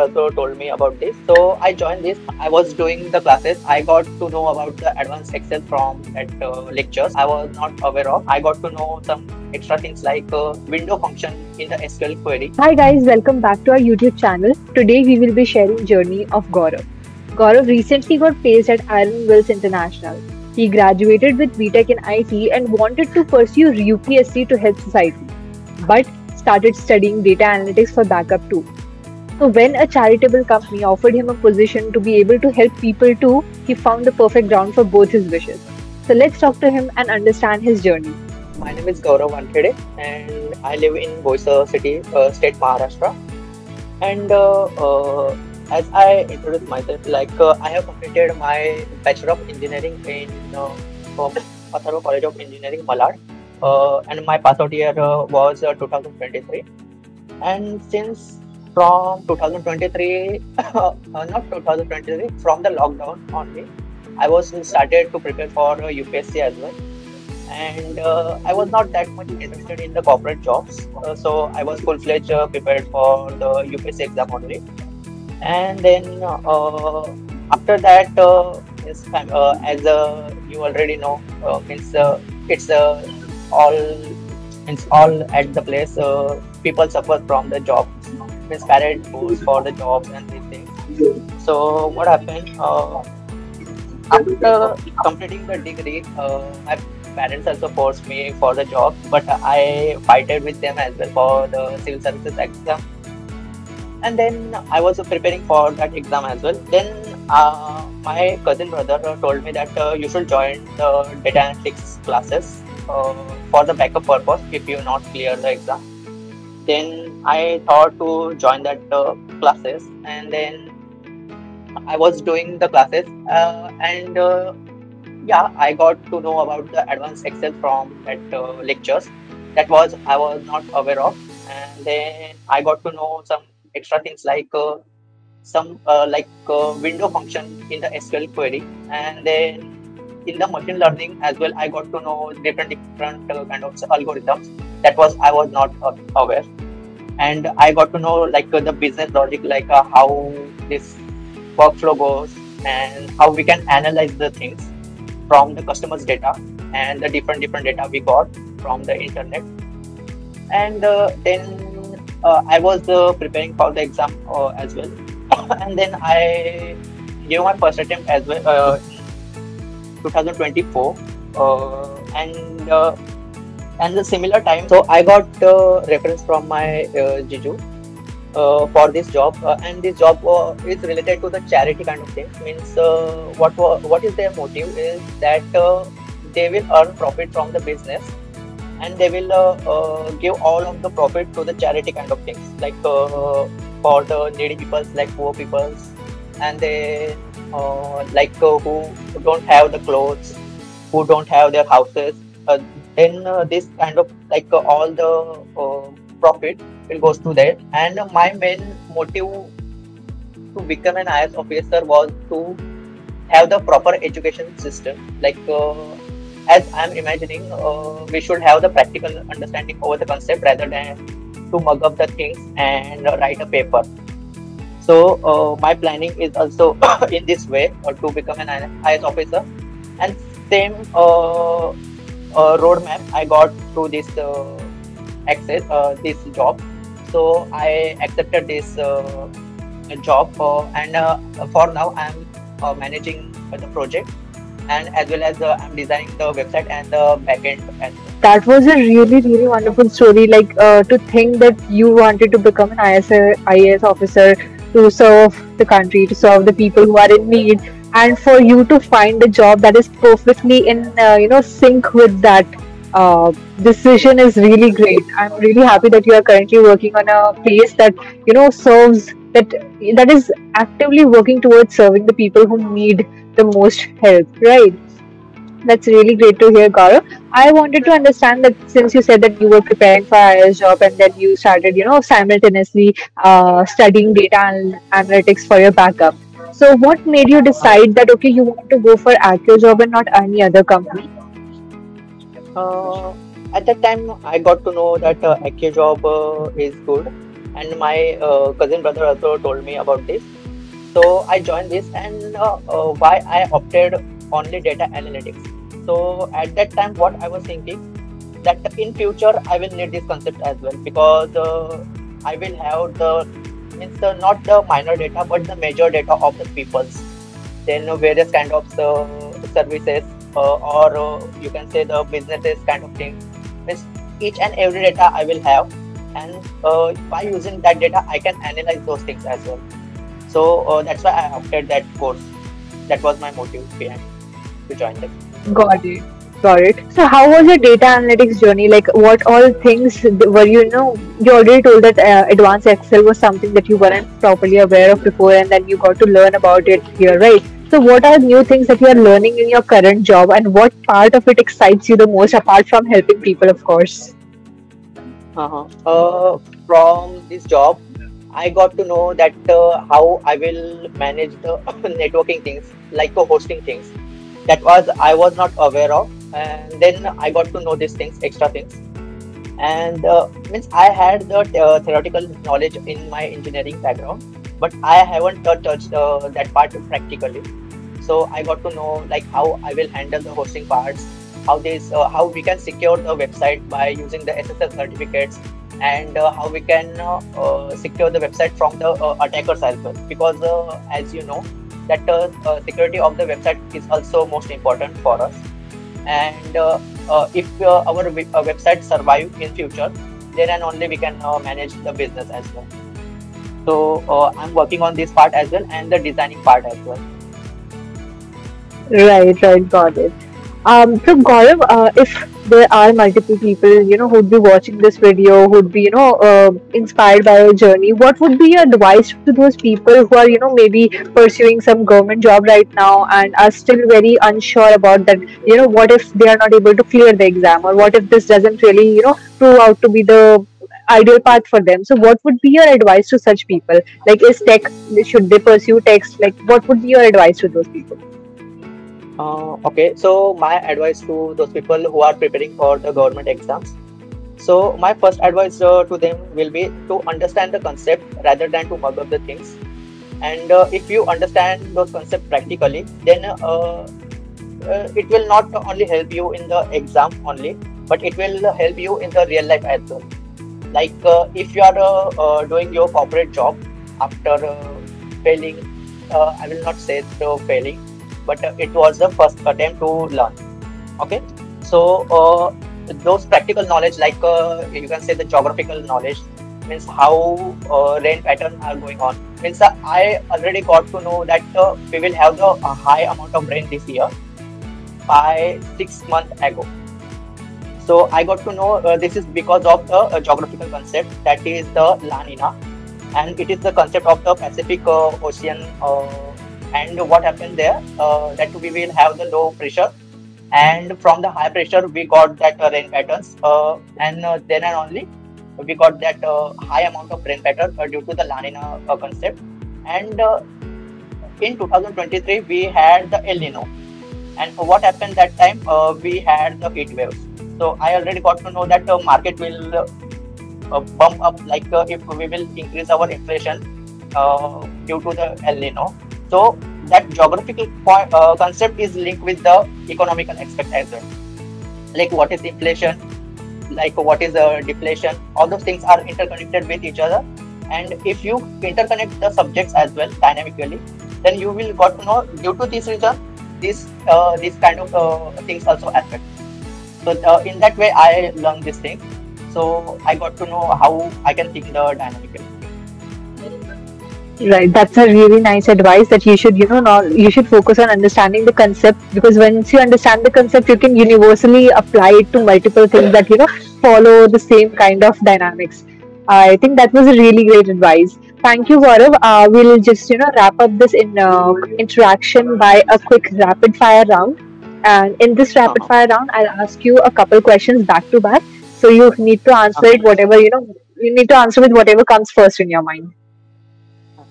also told me about this. So I joined this. I was doing the classes. I got to know about the advanced Excel from that lectures. I was not aware of. I got to know some extra things like window function in the SQL query. Hi guys, welcome back to our YouTube channel. Today we will be sharing journey of Gaurav. Gaurav recently got placed at Iron Wells International. He graduated with BTech in IT and wanted to pursue UPSC to help society, but started studying data analytics for backup too. So when a charitable company offered him a position to be able to help people too, he found the perfect ground for both his wishes. So let's talk to him and understand his journey. My name is Gaurav Wankhede and I live in Boisar city, state Maharashtra. And as I introduce myself, I have completed my Bachelor of Engineering in from Atharva College of Engineering, Malad. And my pass out year was 2023. And since from 2023, not 2023, from the lockdown only, I was started to prepare for UPSC as well. And I was not that much interested in the corporate jobs, so I was full-fledged prepared for the UPSC exam only. And then after that, as you already know, means it's all all at the place. People suffer from the jobs, means parent goes for the jobs and these things. So what happened? After completing the degree, my parents also forced me for the job, but I fighted with them as well for the civil services exam. And then I was preparing for that exam as well. Then my cousin brother told me that you should join the data analytics classes for the backup purpose if you not clear the exam. Then I thought to join that classes, and then I was doing the classes, and yeah, I got to know about the advanced Excel from that lectures. That was I was not aware of, and then I got to know some extra things like some window function in the SQL query, and then in the machine learning as well, I got to know different kind of algorithms. That was I was not aware, and I got to know the business logic, how this workflow goes and how we can analyze the things from the customer's data and the different data we got from the internet. And then I was preparing for the exam as well. And then I gave my first attempt as well, 2024, and the similar time. So I got reference from my Jiju for this job, and this job is related to the charity kind of thing. Means what is their motive is that they will earn profit from the business, and they will give all of the profit to the charity kind of things, for the needy peoples, like poor peoples, and they who don't have the clothes, who don't have their houses. Then this kind of all the profit will goes to that. And my main motive to become an IS officer was to have the proper education system. As I'm imagining, we should have the practical understanding over the concept rather than to mug up the things and write a paper. So my planning is also in this way, to become an IS officer. And same roadmap I got through this access this job. So I accepted this job, and for now I'm managing the project, and as well as I'm designing the website and the backend as well. That was a really wonderful story. To think that you wanted to become an IAS officer to serve the country, to serve the people who are in need, and for you to find a job that is perfectly in sync with that decision is really great. I'm really happy that you are currently working on a place that serves that is actively working towards serving the people who need the most help. Right. That's really great to hear, Gaurav. I wanted to understand that since you said that you were preparing for IAS job and then you started, simultaneously studying data analytics for your backup. So, what made you decide that okay, you want to go for Accio job and not any other company? Uh, at that time, I got to know that Accu job is good, and my cousin brother also told me about this. So I joined this, and why I opted only data analytics. So at that time, what I was thinking that in future I will need this concept as well, because I will have the means not the minor data but the major data of the peoples, then various kind of services, or you can say the businesses kind of thing. Means each and every data I will have, and by using that data I can analyze those things as well. So that's why I opted that course. That was my motive behind to join it. Got it. Got it. So, how was your data analytics journey? Like, what all things were you know? You already told that advanced Excel was something that you weren't properly aware of before, and then you got to learn about it here, right? So, what are new things that you are learning in your current job, and what part of it excites you the most, apart from helping people, of course? Uh-huh. From this job, I got to know that how I will manage the networking things, like hosting things. That was I was not aware of, and then I got to know these things, extra things. And means I had the theoretical knowledge in my engineering background, but I haven't touched that part practically. So I got to know like how I will handle the hosting parts, how we can secure the website by using the SSL certificates, and how we can secure the website from the attackers as well, because as you know that security of the website is also most important for us. And if our website survive in future, then and only we can manage the business as well. So I'm working on this part as well, and the designing part as well. Right, right, got it. So Gaurav, if there are multiple people, who'd be watching this video, who'd be, inspired by your journey, what would be your advice to those people who are, maybe pursuing some government job right now and are still very unsure about that, what if they are not able to clear the exam, or what if this doesn't really, prove out to be the ideal path for them? So what would be your advice to such people? Like, is tech, should they pursue tech? Like, what would be your advice to those people? Okay, so my advice to those people who are preparing for the government exams. So my first advice to them will be to understand the concept rather than to mug up the things. And if you understand those concepts practically, then it will not only help you in the exam only, but it will help you in the real life as well. Like if you are doing your corporate job after failing, I will not say so failing, but it was the first attempt to learn. Okay, so those practical knowledge, like you can say the geographical knowledge, means how rain pattern are going on. Means I already got to know that we will have the high amount of rain this year by 6 months ago. So I got to know this is because of the geographical concept, that is the La Nina, and it is the concept of the Pacific Ocean. And what happened there? That we will have the low pressure, and from the high pressure we got that rain patterns, and then and only we got that high amount of rain pattern due to the La Nina concept. And in 2023 we had the El Nino, and what happened that time? We had the heat waves. So I already got to know that the market will bump up, like if we will increase our inflation due to the El Nino. So that geographical concept is linked with the economical aspect as well. Like what is inflation, like what is deflation, all those things are interconnected with each other. And if you interconnect the subjects as well dynamically, then you will got to know due to this reason, this kind of things also affect. So in that way I learned this thing. So I got to know how I can think the dynamically. Right, that's a really nice advice that you should, not you should focus on understanding the concept, because once you understand the concept, you can universally apply it to multiple things that follow the same kind of dynamics. I think that was a really great advice. Thank you, Gaurav. We'll just wrap up this interaction by a quick rapid fire round. And in this rapid Uh-huh. fire round, I'll ask you a couple questions back to back. So you need to answer Uh-huh. it whatever you need to answer with whatever comes first in your mind.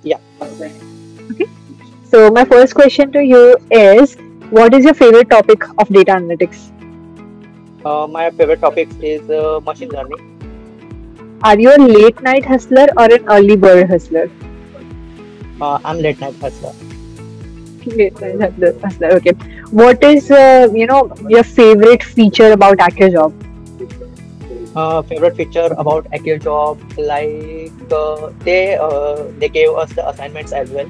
Yeah. Okay. So my first question to you is, what is your favorite topic of data analytics? My favorite topic is machine learning. Are you a late night hustler or an early bird hustler? I'm late night hustler. Late night hustler. Okay. What is your favorite feature about AccioJob? Favorite feature about Acure job, like they gave us the assignments as well,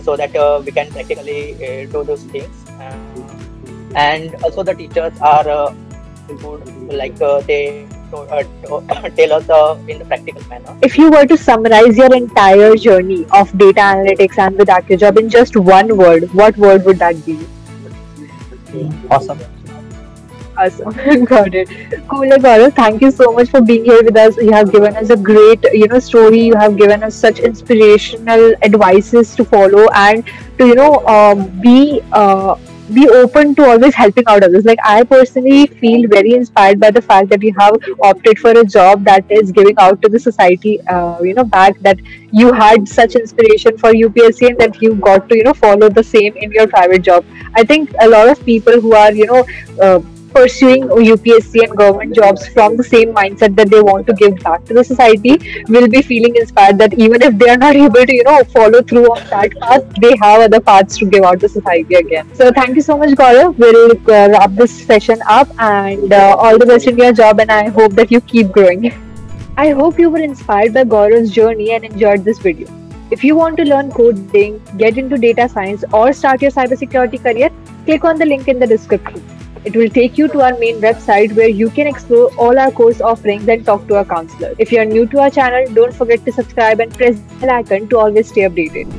so that we can practically do those things. And also the teachers are good, like tell us in the practical manner. If you were to summarize your entire journey of data analytics and with AccioJob in just one word, what word would that be? Awesome. Awesome. Got it. Cool, Gaurav. Thank you so much for being here with us. You have given us a great, story. You have given us such inspirational advices to follow and to, be open to always helping out others. Like I personally feel very inspired by the fact that you have opted for a job that is giving out to the society, back that you had such inspiration for UPSC and that you got to, follow the same in your private job. I think a lot of people who are, pursuing UPSC and government jobs from the same mindset that they want to give back to the society will be feeling inspired that even if they are not able to, follow through on that path, they have other paths to give out to society again. So thank you so much, Gaurav. We'll wrap this session up and all the best in your job and I hope that you keep growing. I hope you were inspired by Gaurav's journey and enjoyed this video. If you want to learn coding, get into data science, or start your cybersecurity career, click on the link in the description. It will take you to our main website where you can explore all our course offerings and talk to our counselor. If you are new to our channel, don't forget to subscribe and press the bell icon to always stay updated.